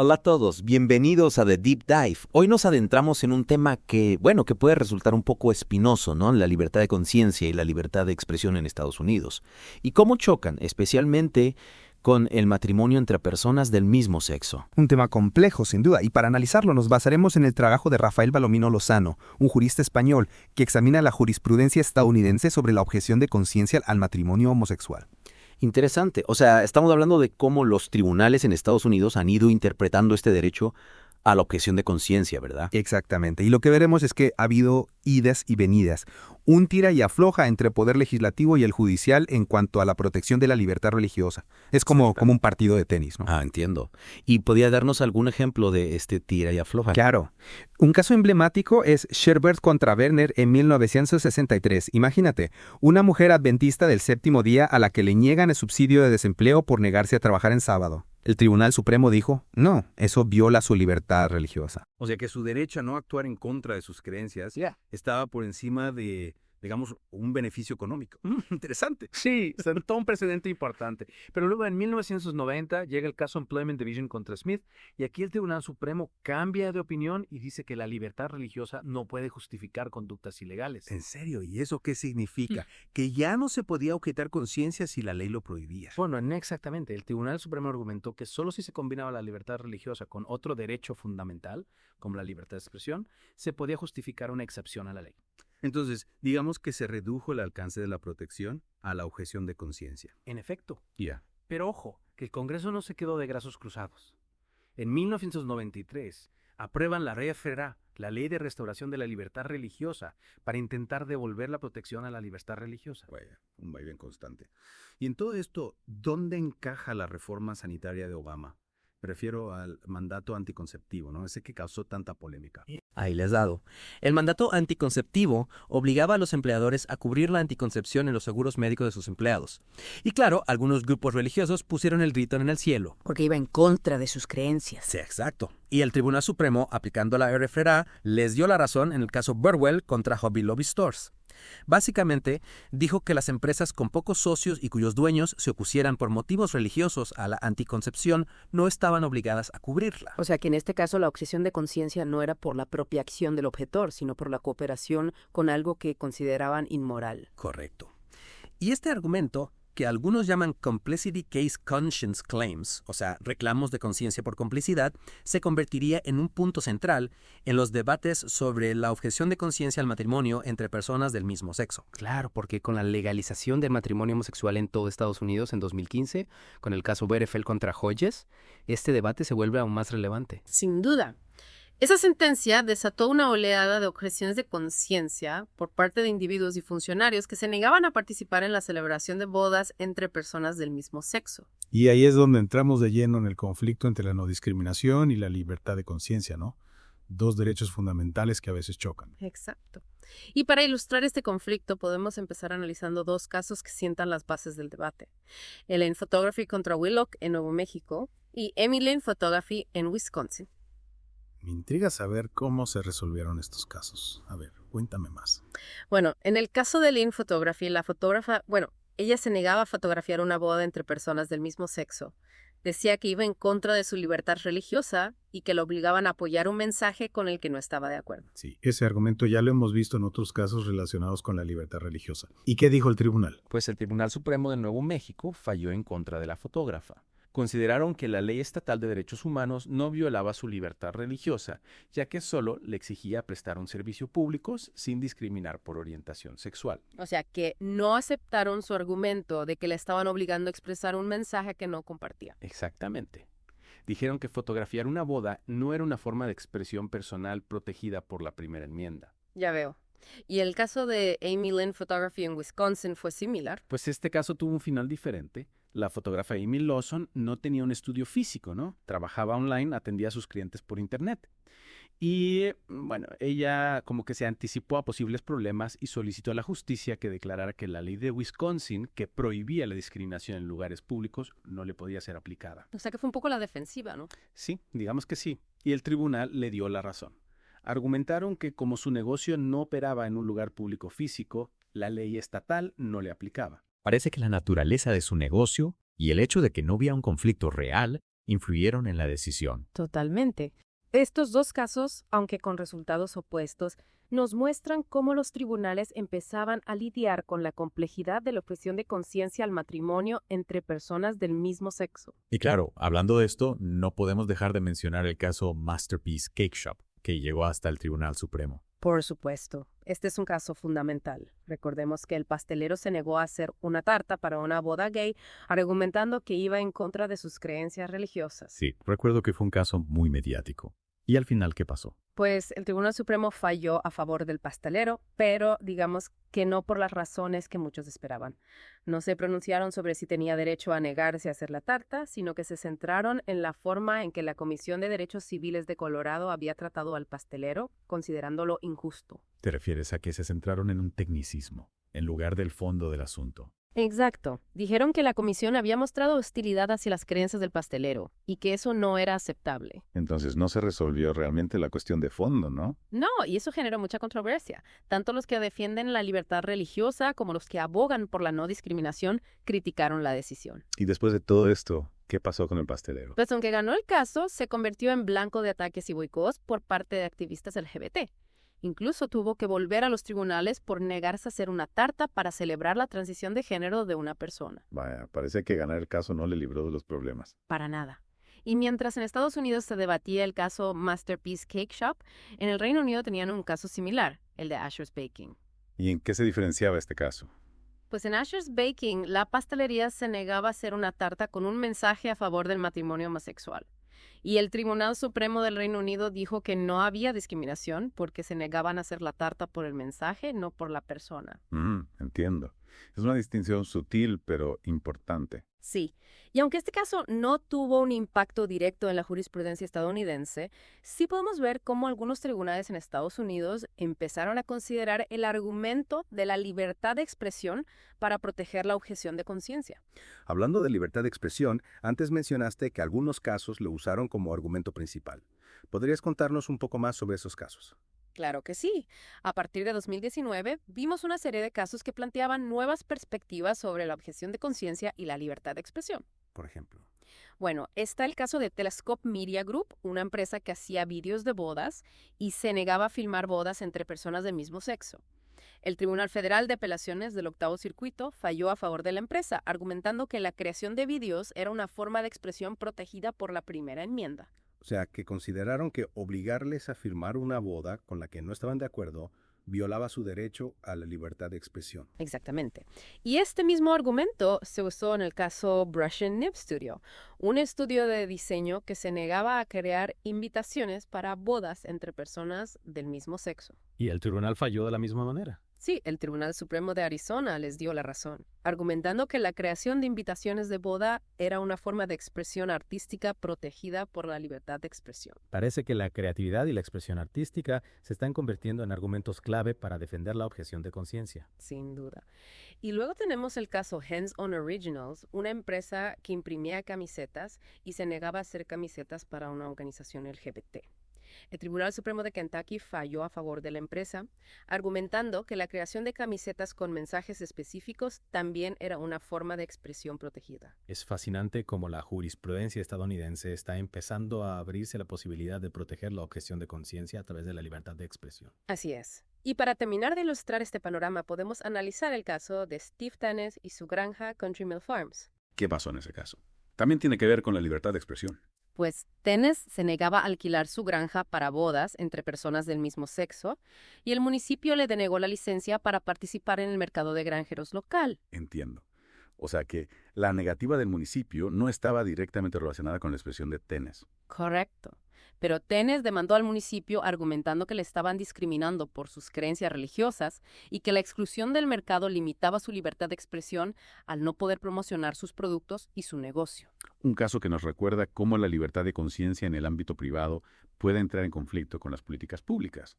Hola a todos, bienvenidos a The Deep Dive. Hoy nos adentramos en un tema que puede resultar un poco espinoso, ¿no? La libertad de conciencia y la libertad de expresión en Estados Unidos. Y cómo chocan, especialmente con el matrimonio entre personas del mismo sexo. Un tema complejo, sin duda, y para analizarlo nos basaremos en el trabajo de Rafael Palomino Lozano, un jurista español que examina la jurisprudencia estadounidense sobre la objeción de conciencia al matrimonio homosexual. Interesante, o sea, estamos hablando de cómo los tribunales en Estados Unidos han ido interpretando este derecho a la objeción de conciencia, ¿verdad? Exactamente, y lo que veremos es que ha habido idas y venidas, un tira y afloja entre el poder legislativo y el judicial en cuanto a la protección de la libertad religiosa. Es como un partido de tenis, ¿no? Ah, entiendo. ¿Y podría darnos algún ejemplo de este tira y afloja? Claro. Un caso emblemático es Sherbert contra Werner en 1963. Imagínate, una mujer adventista del séptimo día a la que le niegan el subsidio de desempleo por negarse a trabajar en sábado. El Tribunal Supremo dijo, no, eso viola su libertad religiosa. O sea que su derecho a no actuar en contra de sus creencias estaba por encima de, digamos, un beneficio económico. Interesante. Sí, sentó un precedente importante. Pero luego en 1990 llega el caso Employment Division contra Smith y aquí el Tribunal Supremo cambia de opinión y dice que la libertad religiosa no puede justificar conductas ilegales. ¿En serio? ¿Y eso qué significa? Que ya no se podía objetar conciencia si la ley lo prohibía. Bueno, no exactamente. El Tribunal Supremo argumentó que solo si se combinaba la libertad religiosa con otro derecho fundamental, como la libertad de expresión, se podía justificar una excepción a la ley. Entonces, digamos que se redujo el alcance de la protección a la objeción de conciencia. En efecto. Ya. Pero ojo, que el Congreso no se quedó de brazos cruzados. En 1993 aprueban la RFRA, la Ley de Restauración de la Libertad Religiosa, para intentar devolver la protección a la libertad religiosa. Vaya, un vaivén constante. Y en todo esto, ¿dónde encaja la reforma sanitaria de Obama? Me refiero al mandato anticonceptivo, ¿no? Ese que causó tanta polémica. Ahí les dado. El mandato anticonceptivo obligaba a los empleadores a cubrir la anticoncepción en los seguros médicos de sus empleados. Y claro, algunos grupos religiosos pusieron el grito en el cielo. Porque iba en contra de sus creencias. Sí, exacto. Y el Tribunal Supremo, aplicando la RFRA, les dio la razón en el caso Burwell contra Hobby Lobby Stores. Básicamente, dijo que las empresas con pocos socios y cuyos dueños se opusieran por motivos religiosos a la anticoncepción no estaban obligadas a cubrirla. O sea que en este caso la objeción de conciencia no era por la propia acción del objetor, sino por la cooperación con algo que consideraban inmoral. Correcto. Y este argumento, que algunos llaman Complicity Case Conscience Claims, o sea, reclamos de conciencia por complicidad, se convertiría en un punto central en los debates sobre la objeción de conciencia al matrimonio entre personas del mismo sexo. Claro, porque con la legalización del matrimonio homosexual en todo Estados Unidos en 2015, con el caso Berefeld contra Hodges, este debate se vuelve aún más relevante. Sin duda. Esa sentencia desató una oleada de objeciones de conciencia por parte de individuos y funcionarios que se negaban a participar en la celebración de bodas entre personas del mismo sexo. Y ahí es donde entramos de lleno en el conflicto entre la no discriminación y la libertad de conciencia, ¿no? Dos derechos fundamentales que a veces chocan. Exacto. Y para ilustrar este conflicto podemos empezar analizando dos casos que sientan las bases del debate. El Lane Photography contra Willock en Nuevo México y Emmy Lane Photography en Wisconsin. Me intriga saber cómo se resolvieron estos casos. A ver, cuéntame más. Bueno, en el caso de Lane Photography, la fotógrafa, ella se negaba a fotografiar una boda entre personas del mismo sexo. Decía que iba en contra de su libertad religiosa y que la obligaban a apoyar un mensaje con el que no estaba de acuerdo. Sí, ese argumento ya lo hemos visto en otros casos relacionados con la libertad religiosa. ¿Y qué dijo el tribunal? Pues el Tribunal Supremo de Nuevo México falló en contra de la fotógrafa. Consideraron que la Ley Estatal de Derechos Humanos no violaba su libertad religiosa, ya que solo le exigía prestar un servicio público sin discriminar por orientación sexual. O sea, que no aceptaron su argumento de que le estaban obligando a expresar un mensaje que no compartía. Exactamente. Dijeron que fotografiar una boda no era una forma de expresión personal protegida por la Primera Enmienda. Ya veo. ¿Y el caso de Amy Lynn Photography en Wisconsin fue similar? Pues este caso tuvo un final diferente. La fotógrafa Amy Lawson no tenía un estudio físico, ¿no? Trabajaba online, atendía a sus clientes por internet. Y, bueno, ella como que se anticipó a posibles problemas y solicitó a la justicia que declarara que la ley de Wisconsin, que prohibía la discriminación en lugares públicos, no le podía ser aplicada. O sea que fue un poco la defensiva, ¿no? Sí, digamos que sí. Y el tribunal le dio la razón. Argumentaron que como su negocio no operaba en un lugar público físico, la ley estatal no le aplicaba. Parece que la naturaleza de su negocio y el hecho de que no había un conflicto real influyeron en la decisión. Totalmente. Estos dos casos, aunque con resultados opuestos, nos muestran cómo los tribunales empezaban a lidiar con la complejidad de la objeción de conciencia al matrimonio entre personas del mismo sexo. Y claro, hablando de esto, no podemos dejar de mencionar el caso Masterpiece Cake Shop, que llegó hasta el Tribunal Supremo. Por supuesto, este es un caso fundamental. Recordemos que el pastelero se negó a hacer una tarta para una boda gay, argumentando que iba en contra de sus creencias religiosas. Sí, recuerdo que fue un caso muy mediático. ¿Y al final qué pasó? Pues el Tribunal Supremo falló a favor del pastelero, pero digamos que no por las razones que muchos esperaban. No se pronunciaron sobre si tenía derecho a negarse a hacer la tarta, sino que se centraron en la forma en que la Comisión de Derechos Civiles de Colorado había tratado al pastelero, considerándolo injusto. ¿Te refieres a que se centraron en un tecnicismo, en lugar del fondo del asunto? Exacto. Dijeron que la comisión había mostrado hostilidad hacia las creencias del pastelero y que eso no era aceptable. Entonces no se resolvió realmente la cuestión de fondo, ¿no? No, y eso generó mucha controversia. Tanto los que defienden la libertad religiosa como los que abogan por la no discriminación criticaron la decisión. Y después de todo esto, ¿qué pasó con el pastelero? Pues aunque ganó el caso, se convirtió en blanco de ataques y boicots por parte de activistas LGBT. Incluso tuvo que volver a los tribunales por negarse a hacer una tarta para celebrar la transición de género de una persona. Vaya, parece que ganar el caso no le libró de los problemas. Para nada. Y mientras en Estados Unidos se debatía el caso Masterpiece Cake Shop, en el Reino Unido tenían un caso similar, el de Asher's Baking. ¿Y en qué se diferenciaba este caso? Pues en Asher's Baking, la pastelería se negaba a hacer una tarta con un mensaje a favor del matrimonio homosexual. Y el Tribunal Supremo del Reino Unido dijo que no había discriminación porque se negaban a hacer la tarta por el mensaje, no por la persona. Entiendo. Es una distinción sutil, pero importante. Sí, y aunque este caso no tuvo un impacto directo en la jurisprudencia estadounidense, sí podemos ver cómo algunos tribunales en Estados Unidos empezaron a considerar el argumento de la libertad de expresión para proteger la objeción de conciencia. Hablando de libertad de expresión, antes mencionaste que algunos casos lo usaron como argumento principal. ¿Podrías contarnos un poco más sobre esos casos? Claro que sí. A partir de 2019, vimos una serie de casos que planteaban nuevas perspectivas sobre la objeción de conciencia y la libertad de expresión. Por ejemplo. Bueno, está el caso de Telescope Media Group, una empresa que hacía vídeos de bodas y se negaba a filmar bodas entre personas del mismo sexo. El Tribunal Federal de Apelaciones del Octavo Circuito falló a favor de la empresa, argumentando que la creación de vídeos era una forma de expresión protegida por la primera enmienda. O sea, que consideraron que obligarles a firmar una boda con la que no estaban de acuerdo violaba su derecho a la libertad de expresión. Exactamente. Y este mismo argumento se usó en el caso Brush and Nib Studio, un estudio de diseño que se negaba a crear invitaciones para bodas entre personas del mismo sexo. ¿Y el tribunal falló de la misma manera? Sí, el Tribunal Supremo de Arizona les dio la razón, argumentando que la creación de invitaciones de boda era una forma de expresión artística protegida por la libertad de expresión. Parece que la creatividad y la expresión artística se están convirtiendo en argumentos clave para defender la objeción de conciencia. Sin duda. Y luego tenemos el caso Hands On Originals, una empresa que imprimía camisetas y se negaba a hacer camisetas para una organización LGBT. El Tribunal Supremo de Kentucky falló a favor de la empresa, argumentando que la creación de camisetas con mensajes específicos también era una forma de expresión protegida. Es fascinante cómo la jurisprudencia estadounidense está empezando a abrirse la posibilidad de proteger la objeción de conciencia a través de la libertad de expresión. Así es. Y para terminar de ilustrar este panorama, podemos analizar el caso de Steve Tanis y su granja Country Mill Farms. ¿Qué pasó en ese caso? También tiene que ver con la libertad de expresión. Pues Tanis se negaba a alquilar su granja para bodas entre personas del mismo sexo y el municipio le denegó la licencia para participar en el mercado de granjeros local. Entiendo. O sea que la negativa del municipio no estaba directamente relacionada con la expresión de Tanis. Correcto. Pero Tanis demandó al municipio argumentando que le estaban discriminando por sus creencias religiosas y que la exclusión del mercado limitaba su libertad de expresión al no poder promocionar sus productos y su negocio. Un caso que nos recuerda cómo la libertad de conciencia en el ámbito privado puede entrar en conflicto con las políticas públicas.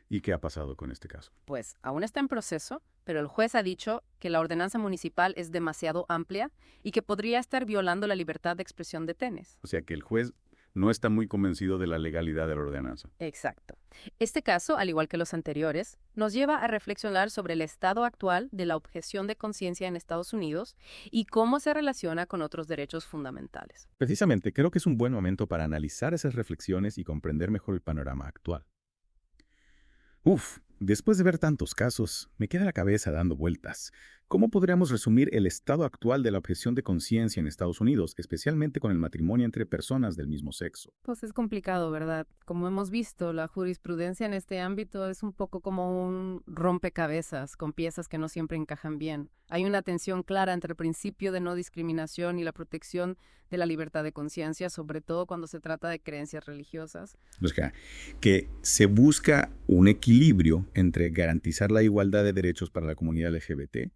¿Y qué ha pasado con este caso? Pues aún está en proceso, pero el juez ha dicho que la ordenanza municipal es demasiado amplia y que podría estar violando la libertad de expresión de Tanis. O sea que el juez no está muy convencido de la legalidad de la ordenanza. Exacto. Este caso, al igual que los anteriores, nos lleva a reflexionar sobre el estado actual de la objeción de conciencia en Estados Unidos y cómo se relaciona con otros derechos fundamentales. Precisamente, creo que es un buen momento para analizar esas reflexiones y comprender mejor el panorama actual. Después de ver tantos casos, me queda la cabeza dando vueltas. ¿Cómo podríamos resumir el estado actual de la objeción de conciencia en Estados Unidos, especialmente con el matrimonio entre personas del mismo sexo? Pues es complicado, ¿verdad? Como hemos visto, la jurisprudencia en este ámbito es un poco como un rompecabezas con piezas que no siempre encajan bien. Hay una tensión clara entre el principio de no discriminación y la protección de la libertad de conciencia, sobre todo cuando se trata de creencias religiosas. O sea, que se busca un equilibrio entre garantizar la igualdad de derechos para la comunidad LGBT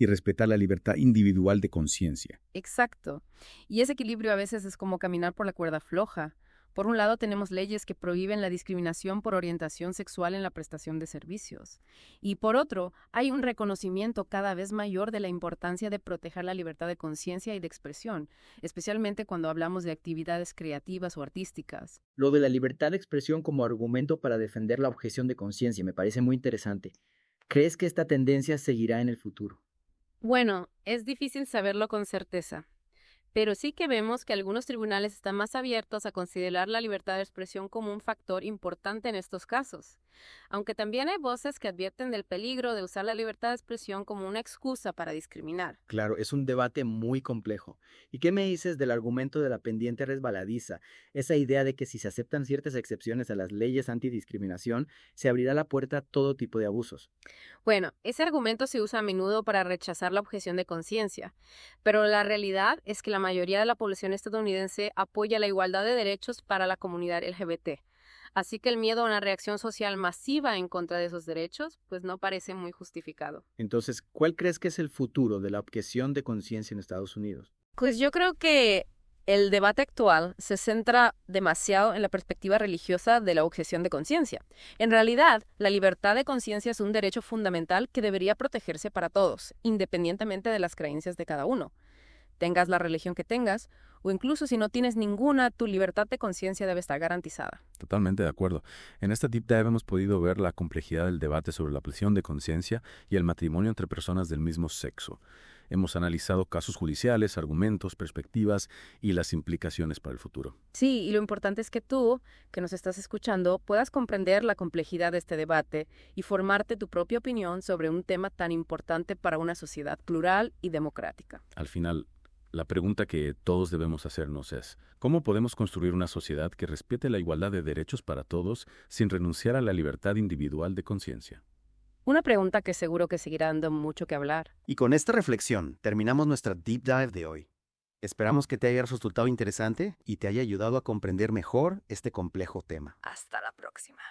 y respetar la libertad individual de conciencia. Exacto. Y ese equilibrio a veces es como caminar por la cuerda floja. Por un lado, tenemos leyes que prohíben la discriminación por orientación sexual en la prestación de servicios. Y por otro, hay un reconocimiento cada vez mayor de la importancia de proteger la libertad de conciencia y de expresión, especialmente cuando hablamos de actividades creativas o artísticas. Lo de la libertad de expresión como argumento para defender la objeción de conciencia me parece muy interesante. ¿Crees que esta tendencia seguirá en el futuro? Bueno, es difícil saberlo con certeza. Pero sí que vemos que algunos tribunales están más abiertos a considerar la libertad de expresión como un factor importante en estos casos. Aunque también hay voces que advierten del peligro de usar la libertad de expresión como una excusa para discriminar. Claro, es un debate muy complejo. ¿Y qué me dices del argumento de la pendiente resbaladiza? Esa idea de que si se aceptan ciertas excepciones a las leyes antidiscriminación, se abrirá la puerta a todo tipo de abusos. Bueno, ese argumento se usa a menudo para rechazar la objeción de conciencia, pero la realidad es que la mayoría de la población estadounidense apoya la igualdad de derechos para la comunidad LGBT. Así que el miedo a una reacción social masiva en contra de esos derechos, pues no parece muy justificado. Entonces, ¿cuál crees que es el futuro de la objeción de conciencia en Estados Unidos? Pues yo creo que el debate actual se centra demasiado en la perspectiva religiosa de la objeción de conciencia. En realidad, la libertad de conciencia es un derecho fundamental que debería protegerse para todos, independientemente de las creencias de cada uno. Tengas la religión que tengas, o incluso si no tienes ninguna, tu libertad de conciencia debe estar garantizada. Totalmente de acuerdo. En esta Deep Dive hemos podido ver la complejidad del debate sobre la objeción de conciencia y el matrimonio entre personas del mismo sexo. Hemos analizado casos judiciales, argumentos, perspectivas y las implicaciones para el futuro. Sí, y lo importante es que tú, que nos estás escuchando, puedas comprender la complejidad de este debate y formarte tu propia opinión sobre un tema tan importante para una sociedad plural y democrática. Al final, la pregunta que todos debemos hacernos es, ¿cómo podemos construir una sociedad que respete la igualdad de derechos para todos sin renunciar a la libertad individual de conciencia? Una pregunta que seguro que seguirá dando mucho que hablar. Y con esta reflexión terminamos nuestra Deep Dive de hoy. Esperamos que te haya resultado interesante y te haya ayudado a comprender mejor este complejo tema. Hasta la próxima.